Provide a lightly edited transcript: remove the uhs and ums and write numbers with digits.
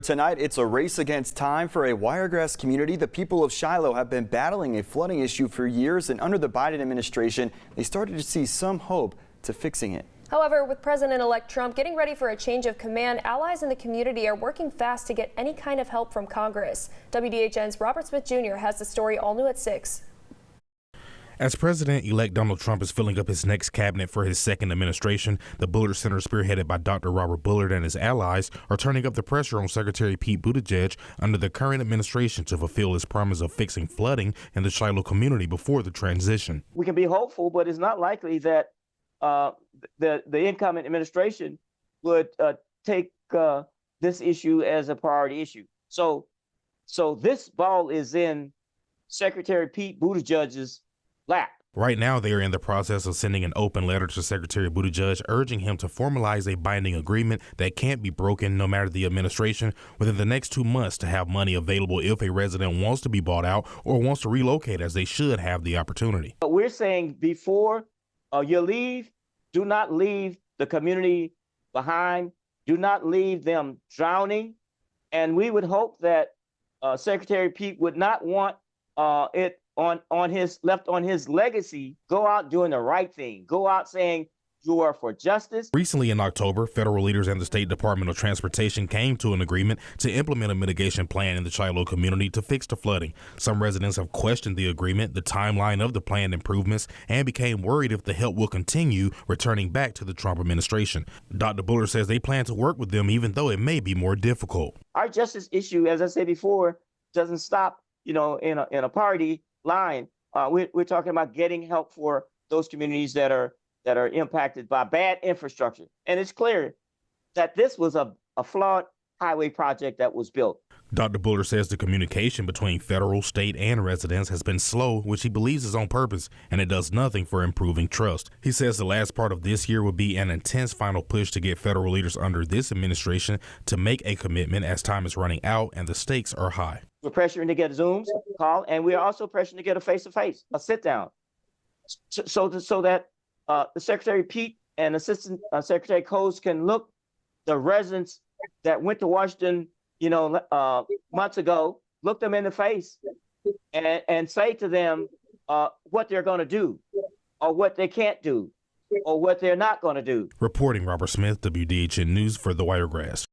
Tonight, it's a race against time for a Wiregrass community. The people of Shiloh have been battling a flooding issue for years, and under the Biden administration, they started to see some hope to fixing it. However, with President-elect Trump getting ready for a change of command, allies in the community are working fast to get any kind of help from Congress. WDHN's Robert Smith Jr. has the story all new at 6. As President-elect Donald Trump is filling up his next cabinet for his second administration, the Bullard Center, spearheaded by Dr. Robert Bullard and his allies, are turning up the pressure on Secretary Pete Buttigieg under the current administration to fulfill his promise of fixing flooding in the Shiloh community before the transition. We can be hopeful, but it's not likely that the incoming administration would take this issue as a priority issue. So this ball is in Secretary Pete Buttigieg's lap. Right now, they are in the process of sending an open letter to Secretary Buttigieg urging him to formalize a binding agreement that can't be broken no matter the administration within the next 2 months to have money available if a resident wants to be bought out or wants to relocate, as they should have the opportunity. But we're saying before you leave, do not leave the community behind. Do not leave them drowning. And we would hope that Secretary Pete would not want it on his legacy. Go out doing the right thing. Go out saying you are for justice. Recently in October, federal leaders and the State Department of Transportation came to an agreement to implement a mitigation plan in the Shiloh community to fix the flooding. Some residents have questioned the agreement, the timeline of the planned improvements, and became worried if the help will continue returning back to the Trump administration. Dr. Bullard says they plan to work with them even though it may be more difficult. Our justice issue, as I said before, doesn't stop, in a party line. We're talking about getting help for those communities that are impacted by bad infrastructure. And it's clear that this was a flawed highway project that was built. Dr. Bullard says the communication between federal, state, and residents has been slow, which he believes is on purpose, and it does nothing for improving trust. He says the last part of this year will be an intense final push to get federal leaders under this administration to make a commitment as time is running out and the stakes are high. We're pressuring to get Zooms call, and we're also pressuring to get a face-to-face, a sit-down, so that the Secretary Pete and Assistant Secretary Coles can look the residents that went to Washington, months ago, look them in the face and say to them what they're going to do or what they can't do or what they're not going to do. Reporting Robert Smith, WDHN News for the Wiregrass.